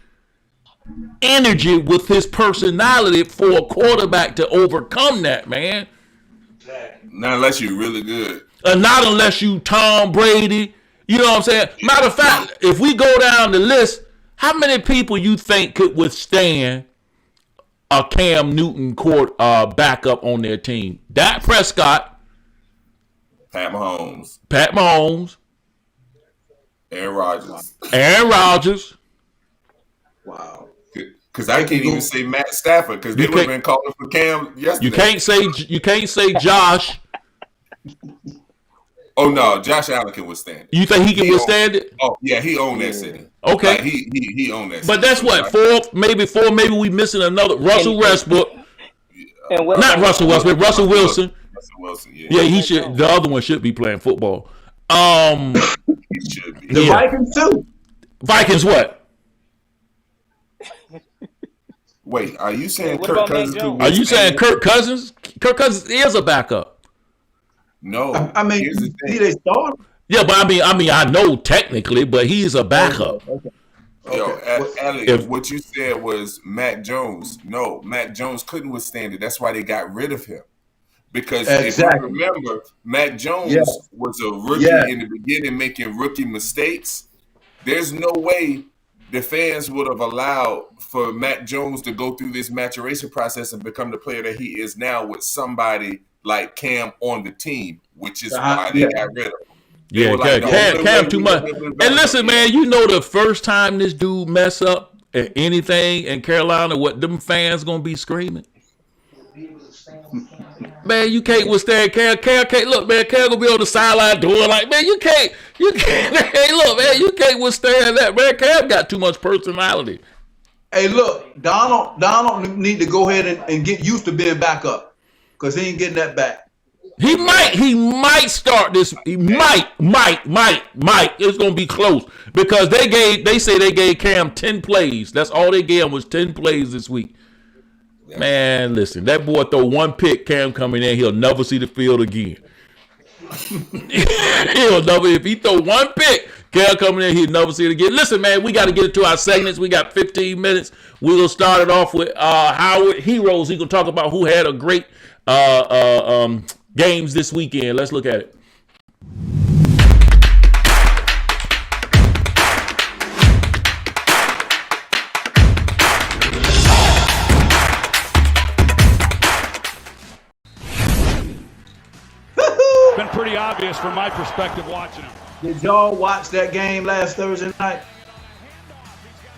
Speaker 1: energy with his personality for a quarterback to overcome that, man.
Speaker 3: Not unless you're really good.
Speaker 1: Not unless you Tom Brady. You know what I'm saying? Matter of fact, if we go down the list, how many people you think could withstand a Cam Newton backup on their team? Dak Prescott,
Speaker 3: Pat Mahomes,
Speaker 1: Aaron Rodgers.
Speaker 4: Wow.
Speaker 3: Because I can't even say Matt Stafford because they would have been calling for Cam yesterday.
Speaker 1: You can't say Josh.
Speaker 3: Oh no, Josh Allen can withstand it.
Speaker 1: You think he can withstand it?
Speaker 3: Oh yeah, he owned that city.
Speaker 1: Okay,
Speaker 3: like, he owned that.
Speaker 1: But
Speaker 3: city.
Speaker 1: that's what four. Maybe we missing another Russell Westbrook. Not Russell Westbrook. Russell Wilson.
Speaker 3: Russell Wilson. Yeah,
Speaker 1: he should. The other one should be playing football.
Speaker 3: He should be.
Speaker 4: The Vikings too.
Speaker 1: Vikings what?
Speaker 3: Wait, are you saying Kirk Cousins?
Speaker 1: Are you saying Kirk Cousins? Kirk Cousins is a backup.
Speaker 3: No,
Speaker 4: I mean, he they start.
Speaker 1: Yeah, but I know technically, but he's a backup.
Speaker 4: Okay.
Speaker 3: Yo, Alex, what you said was Mac Jones. No, Mac Jones couldn't withstand it. That's why they got rid of him. Because if you remember, Mac Jones was a rookie in the beginning making rookie mistakes. There's no way the fans would have allowed for Mac Jones to go through this maturation process and become the player that he is now with somebody like Cam on the team, which is why they got rid of him.
Speaker 1: Yeah, Cam too much. And listen, man, you know the first time this dude mess up at anything in Carolina, what them fans gonna be screaming? Man, you can't withstand Cam. Cam can't look, man. Cam gonna be on the sideline doing like, man, you can't. Hey, look, man, you can't withstand that, man. Cam got too much personality.
Speaker 4: Hey, look, Donald need to go ahead and get used to being back up, because he ain't getting that back.
Speaker 1: He might start this. He might. It's gonna be close because they say they gave Cam 10 plays. That's all they gave him was 10 plays this week. Man, listen, that boy throw one pick, Cam coming in, he'll never see the field again. If he throw one pick, Cam coming in, he'll never see it again. Listen, man, we got to get into our segments. We got 15 minutes. We're gonna start it off with Howard Heroes. He's gonna talk about who had a great games this weekend. Let's look at it.
Speaker 8: Been pretty obvious from my perspective watching him.
Speaker 4: Did y'all watch that game last Thursday night?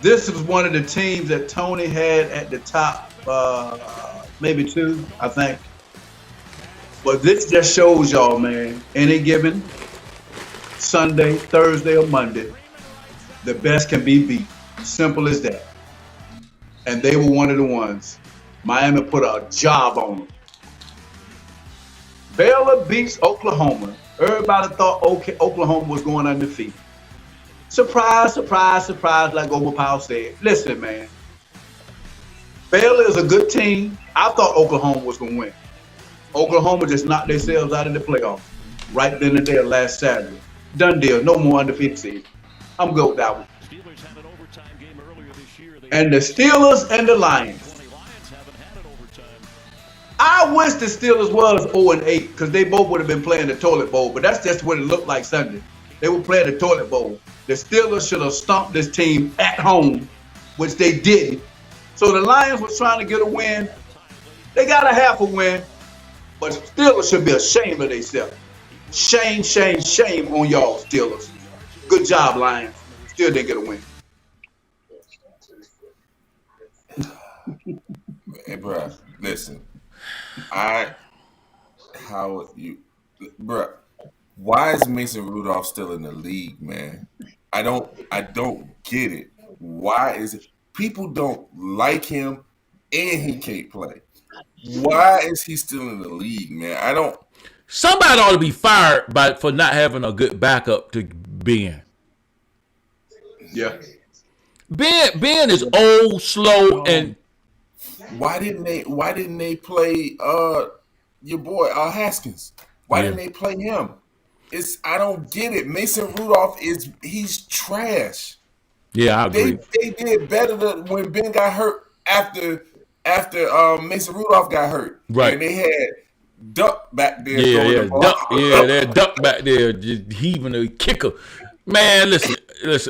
Speaker 4: This was one of the teams that Tony had at the top, maybe two, I think. But this just shows y'all, man, any given Sunday, Thursday, or Monday, the best can be beat. Simple as that. And they were one of the ones. Miami put a job on them. Baylor beats Oklahoma. Everybody thought Oklahoma was going undefeated. Surprise, surprise, surprise, like Overpower said. Listen, man. Baylor is a good team. I thought Oklahoma was going to win. Oklahoma just knocked themselves out of the playoffs right then and there last Saturday. Done deal. No more undefeated season. I'm good with that one. And the Steelers and the Lions. I wish the Steelers was 0-8 because they both would have been playing the toilet bowl, but that's just what it looked like Sunday. They were playing the toilet bowl. The Steelers should have stomped this team at home, which they didn't. So the Lions were trying to get a win. They got a half a win, but Steelers should be ashamed of themselves. Shame, shame, shame on y'all, Steelers. Good job, Lions. Still didn't get a win.
Speaker 3: Hey, bro, listen. Why is Mason Rudolph still in the league, man? I don't get it. Why is it? People don't like him and he can't play. Why is he still in the league, man? I don't.
Speaker 1: Somebody ought to be fired for not having a good backup to Ben.
Speaker 4: Yeah.
Speaker 1: Ben is old, slow, and
Speaker 3: why didn't they play your boy Haskins? Why didn't they play him? I don't get it. Mason Rudolph he's trash.
Speaker 1: Yeah, I agree.
Speaker 3: They did better when Ben got hurt after Mason Rudolph got hurt.
Speaker 1: Right.
Speaker 3: And they had Duck back there.
Speaker 1: That Duck back there just heaving a kicker. Man, listen.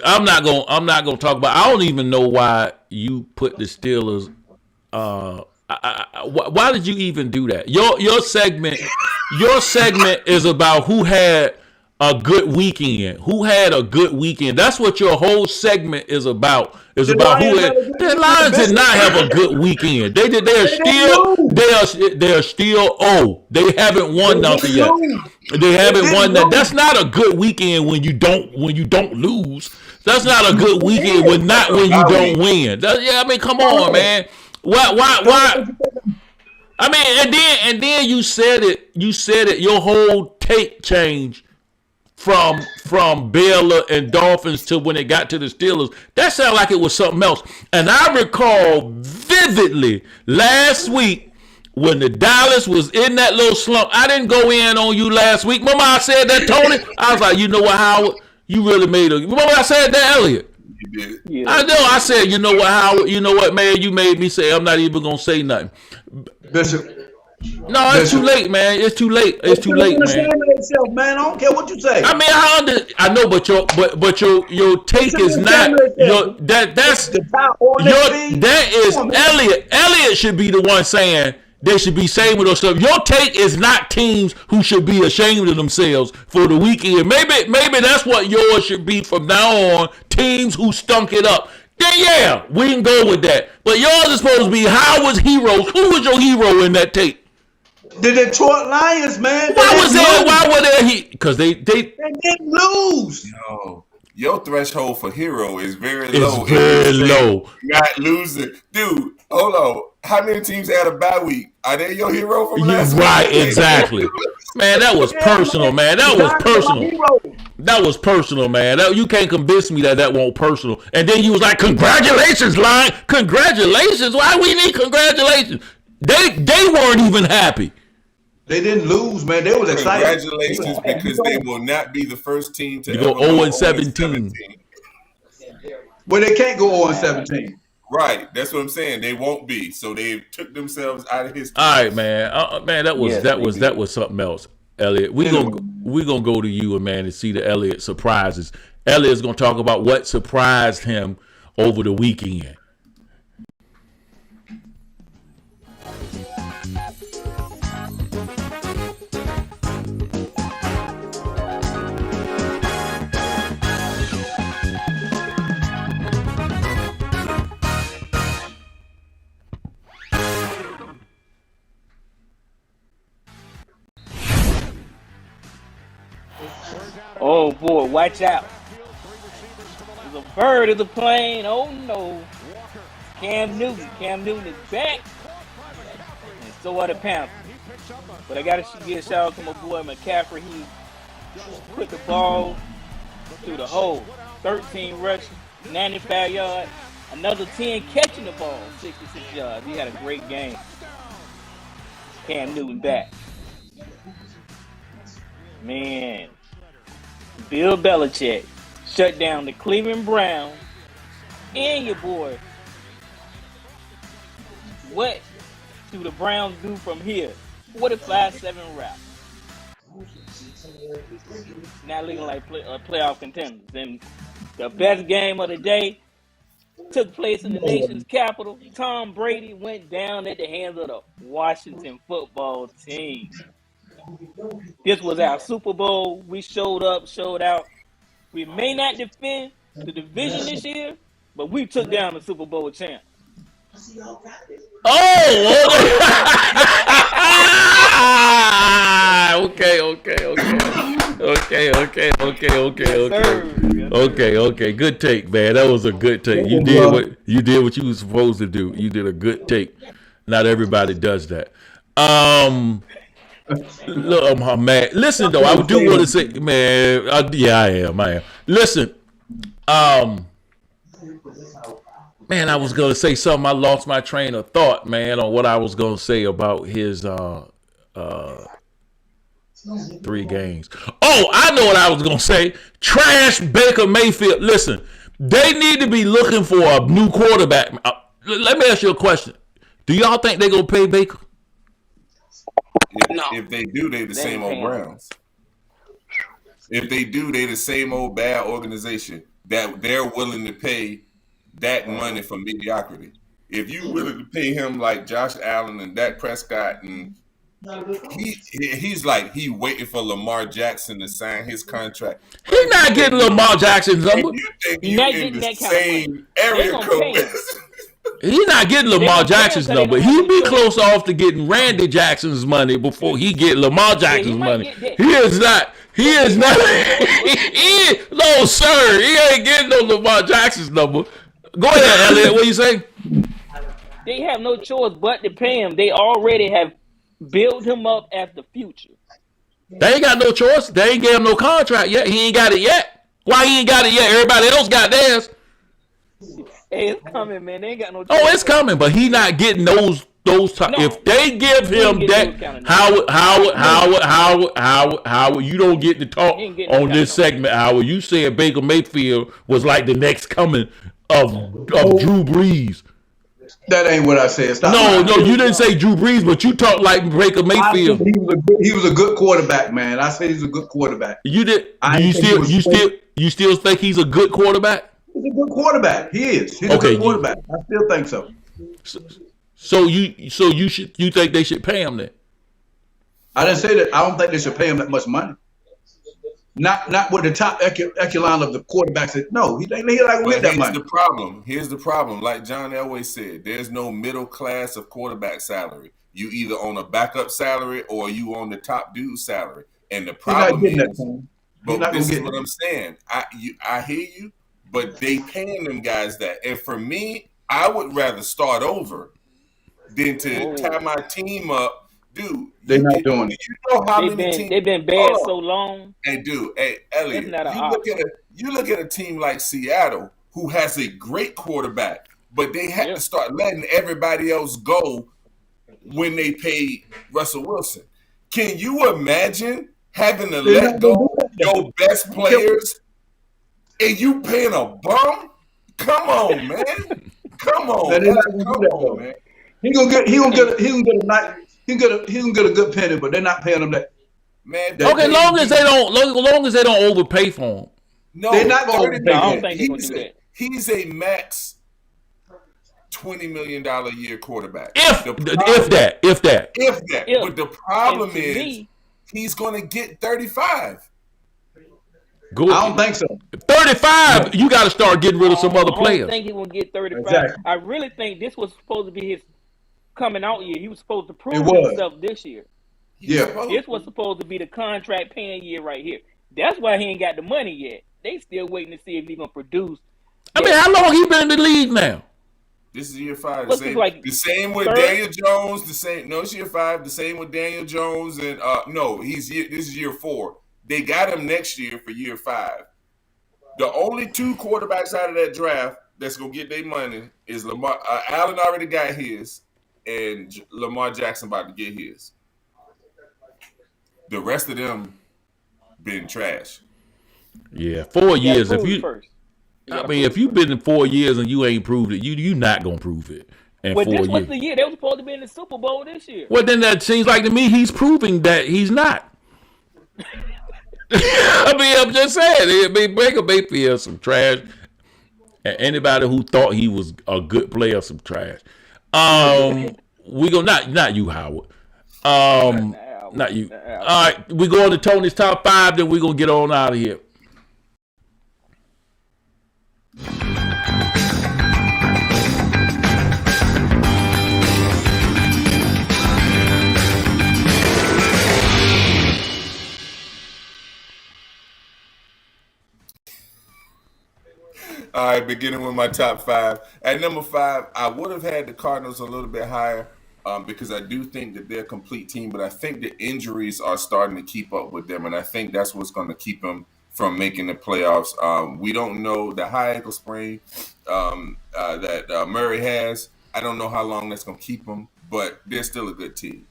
Speaker 1: I'm not gonna talk about. I don't even know why you put the Steelers. Why did you even do that? Your segment is about who had a good weekend? Who had a good weekend? That's what your whole segment is about. Is about who had. The Lions did not have a good weekend. They did. They are still. Oh, they haven't won nothing yet. They haven't won that. That's not a good weekend when you don't lose. That's not a good weekend when you don't win. I mean, come on, man. Why? I mean, and then you said it. You said it. Your whole take changed from Baylor and Dolphins to when it got to the Steelers. That sounded like it was something else. And I recall vividly last week when the Dallas was in that little slump. I didn't go in on you last week. Remember I said that, Tony? I was like, you know what, Howard? You really made a. Remember I said that, Elliot?
Speaker 3: Yeah.
Speaker 1: I know. I said, you know what, Howard? You know what, man? You made me say I'm not even gonna say nothing.
Speaker 4: Bishop.
Speaker 1: No, it's too late, man. It's too late. It's too late, man.
Speaker 4: Man, I don't care what you say.
Speaker 1: I mean, I know, but your take is not your that is Elliot. Elliot should be the one saying they should be ashamed of themselves. Your take is not teams who should be ashamed of themselves for the weekend. Maybe that's what yours should be from now on. Teams who stunk it up. Then yeah, we can go with that. But yours is supposed to be Howard's heroes. Who was your hero in that tape?
Speaker 4: The Detroit Lions, man.
Speaker 1: Why were they? Because they
Speaker 4: didn't lose.
Speaker 3: Yo, your threshold for hero is very low.
Speaker 1: It's very low.
Speaker 3: Not losing, dude. Hold on. How many teams had a bye week? Are they your hero from last week?
Speaker 1: Right, exactly. Man, that was personal, man. That was personal. That was personal, man. You can't convince me that wasn't personal. And then you was like, congratulations, Lion. Congratulations. Why we need congratulations? They weren't even happy.
Speaker 4: They didn't lose, man. They was excited.
Speaker 3: Congratulations, because they will not be the first team to
Speaker 1: go 0-17.
Speaker 4: Well, they can't go 0-17.
Speaker 3: Right, that's what I'm saying. They won't be. So they took themselves out of his team.
Speaker 1: All right, man. Man, that was something else, Elliot. We gonna go to you, man, and see the Elliot surprises. Elliot's gonna talk about what surprised him over the weekend.
Speaker 5: Oh boy, watch out. There's a bird in the plane. Oh no. Cam Newton. Cam Newton is back. And so are the Panthers. But I got to give a shout out to my boy McCaffrey. He put the ball through the hole. 13 rushes, 95 yards. Another 10 catching the ball, 66 yards. He had a great game. Cam Newton back. Man. Bill Belichick shut down the Cleveland Browns and your boy. What do the Browns do from here? 45-7 wrap. Now looking like playoff contenders. And the best game of the day took place in the nation's capital. Tom Brady went down at the hands of the Washington football team. This was our Super Bowl. We showed up, showed out. We may not defend the division this year, but we took down the Super Bowl champ.
Speaker 1: Oh! Okay. Good take, man. That was a good take. You did what you were supposed to do. You did a good take. Not everybody does that. Look, I'm mad. Listen, though, I do want to say, man. I am. Listen, man, I was gonna say something. I lost my train of thought, man, on what I was gonna say about his 3 games. Oh, I know what I was gonna say. Trash Baker Mayfield. Listen, they need to be looking for a new quarterback. Let me ask you a question. Do y'all think they're gonna pay Baker?
Speaker 3: If they do, they the same old Browns. If they do, they the same old bad organization that they're willing to pay that money for mediocrity. If you willing to pay him like Josh Allen and Dak Prescott and He's like he waiting for Lamar Jackson to sign his contract.
Speaker 1: He's not getting Lamar Jackson's number.
Speaker 3: You think
Speaker 5: He's
Speaker 3: you
Speaker 5: not
Speaker 3: in
Speaker 5: getting
Speaker 3: the
Speaker 5: that kind of
Speaker 3: same
Speaker 5: money.
Speaker 3: area
Speaker 5: They gonna pay him.
Speaker 3: code?
Speaker 1: He's not getting Lamar Jackson's number. He'd be close off to getting Randy Jackson's money before he get Lamar Jackson's money. He is not. He is not. No, sir. He ain't getting no Lamar Jackson's number. Go ahead, Elliot. What you say?
Speaker 5: They have no choice but to pay him. They already have built him up as the future.
Speaker 1: They ain't got no choice. They ain't gave him no contract yet. He ain't got it yet. Why he ain't got it yet? Everybody else got theirs.
Speaker 5: Hey, it's coming, man. They ain't got no choice.
Speaker 1: Oh, it's coming, but he not getting those.
Speaker 5: No,
Speaker 1: if they give him that, Howard, you don't get to talk on this segment, Howard. You said Baker Mayfield was like the next coming of Drew Brees.
Speaker 4: That ain't what I said. Stop.
Speaker 1: No, you didn't say Drew Brees, but you talked like Baker Mayfield.
Speaker 4: He was a good quarterback, man. I said he's a good quarterback.
Speaker 1: You did. You still think he's a good quarterback?
Speaker 4: He's a good quarterback. He is. He's a good quarterback. I still think so.
Speaker 1: So you think they should pay him then?
Speaker 4: I didn't say that. I don't think they should pay him that much money. Not with the top echelon of the quarterbacks. No, he like to get that money.
Speaker 3: Here's the problem. Like John Elway said, there's no middle class of quarterback salary. You either on a backup salary or you on the top dude salary. And the problem is, but this is what I'm saying. I hear you, but they paying them guys that. And for me, I would rather start over than to tie my team up. Dude,
Speaker 4: they're not doing it.
Speaker 3: You know how many teams
Speaker 5: they've been bad so long.
Speaker 3: Hey, dude, Elliot, you look at a team like Seattle who has a great quarterback, but they had to start letting everybody else go when they paid Russell Wilson. Can you imagine having to let go your best players and you paying a bum? Come on, man. Come on, man.
Speaker 4: He gonna get a good penny, but they're not paying him that.
Speaker 3: Man,
Speaker 1: okay, long as they don't overpay for him.
Speaker 3: No,
Speaker 4: they're not going to overpay.
Speaker 5: I don't think they're going to do that.
Speaker 3: He's a max $20 million a year quarterback.
Speaker 1: If that.
Speaker 3: But the problem is he's going to get 35.
Speaker 1: Good.
Speaker 4: I don't think so.
Speaker 1: 35, you got to start getting rid of some other players.
Speaker 5: I don't think he will get 35.
Speaker 4: Exactly.
Speaker 5: I really think this was supposed to be his coming out year. He was supposed to prove himself this year.
Speaker 4: Yeah.
Speaker 5: This was supposed to be the contract paying year right here. That's why he ain't got the money yet. They still waiting to see if he's gonna produce.
Speaker 1: I mean, how long he been in the league now?
Speaker 3: This is year 5.
Speaker 5: The
Speaker 3: same with Daniel Jones. It's year 5. The same with Daniel Jones and this is year 4. They got him next year for year 5. The only 2 quarterbacks out of that draft that's gonna get their money is Lamar. Allen already got his, and Lamar Jackson about to get his. The rest of them been trash.
Speaker 1: Yeah, 4 years. If you've been in 4 years and you ain't proved it, you not gonna prove it.
Speaker 5: This was the year they were supposed to be in the Super Bowl this year.
Speaker 1: Well, then that seems like to me he's proving that he's not. I mean, I'm just saying. Baker Mayfield some trash. And anybody who thought he was a good player, some trash. We go not you, Howard. Not you. All right, we go on to Tony's top 5. Then we gonna get on out of here.
Speaker 3: All right, beginning with my top 5. At number 5, I would have had the Cardinals a little bit higher because I do think that they're a complete team, but I think the injuries are starting to keep up with them, and I think that's what's going to keep them from making the playoffs. We don't know the high ankle sprain that Murray has. I don't know how long that's going to keep them, but they're still a good team.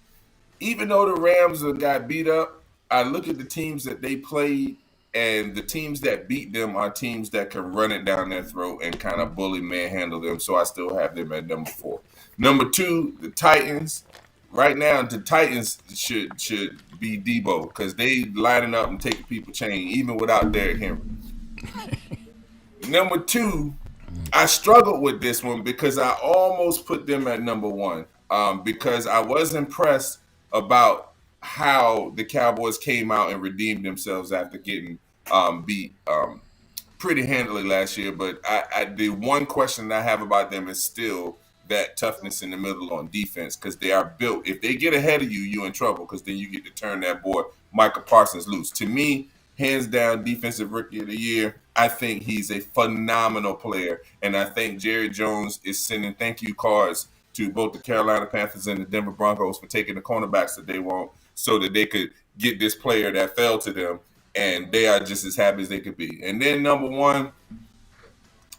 Speaker 3: Even though the Rams got beat up, I look at the teams that they played, and the teams that beat them are teams that can run it down their throat and kind of bully, manhandle them. So I still have them at number 4. Number 2, the Titans. Right now, the Titans should be Debo because they lining up and taking people chain even without Derrick Henry. Number 2, I struggled with this one because I almost put them at number 1 because I was impressed about how the Cowboys came out and redeemed themselves after getting beat pretty handily last year. But the one question that I have about them is still that toughness in the middle on defense, because they are built. If they get ahead of you, you're in trouble, because then you get to turn that boy Micah Parsons loose. To me, hands down, defensive rookie of the year. I think he's a phenomenal player, and I think Jerry Jones is sending thank you cards to both the Carolina Panthers and the Denver Broncos for taking the cornerbacks that they want, so that they could get this player that fell to them, and they are just as happy as they could be. And then number one,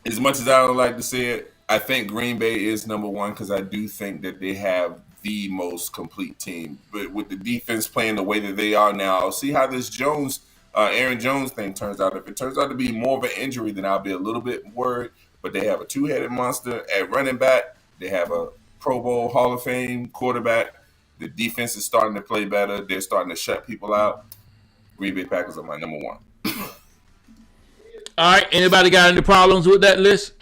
Speaker 3: as much as I don't like to say it, I think Green Bay is number one, because I do think that they have the most complete team. But with the defense playing the way that they are now, I'll see how this Aaron Jones thing turns out. If it turns out to be more of an injury, then I'll be a little bit worried. But they have a two-headed monster at running back. They have a Pro Bowl Hall of Fame quarterback. The defense is starting to play better. They're starting to shut people out. Green Bay Packers are my number one.
Speaker 1: All right. Anybody got any problems with that list?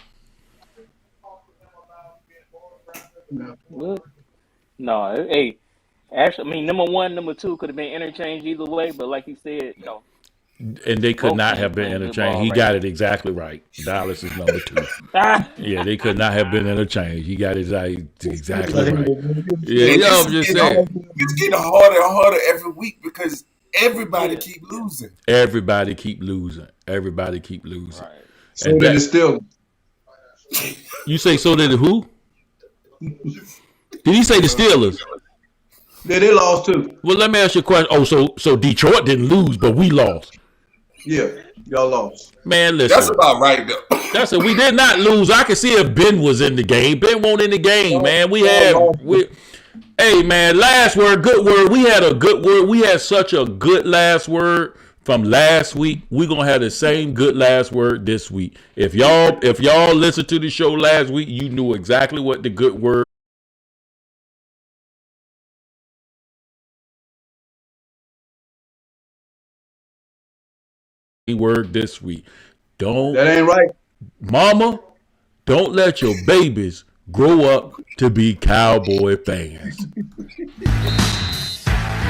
Speaker 5: No, hey, actually, I mean, number one, number two could have been interchanged either way, but like you said, no.
Speaker 1: And they could not have been interchanged. He got it exactly right. Dallas is number two. Yeah, they could not have been interchanged. He got it exactly right. Yeah, I'm just saying.
Speaker 3: It's getting harder and harder every week, because everybody keep losing.
Speaker 1: Everybody keep losing. Everybody keep losing.
Speaker 5: Right.
Speaker 4: So did the Steelers.
Speaker 1: You say so did who? Did he say the Steelers?
Speaker 4: Yeah, they lost too.
Speaker 1: Well, let me ask you a question. Oh, so Detroit didn't lose, but we lost.
Speaker 4: Yeah, y'all lost.
Speaker 1: Man, listen.
Speaker 3: That's about right, though.
Speaker 1: That's it. We did not lose. I can see if Ben was in the game. Ben won't in the game, man. Hey, man, last word, good word. We had a good word. We had such a good last word from last week. We're going to have the same good last word this week. If y'all listened to the show last week, you knew exactly what the good word this week.
Speaker 4: That ain't right.
Speaker 1: Mama, don't let your babies grow up to be Cowboy fans.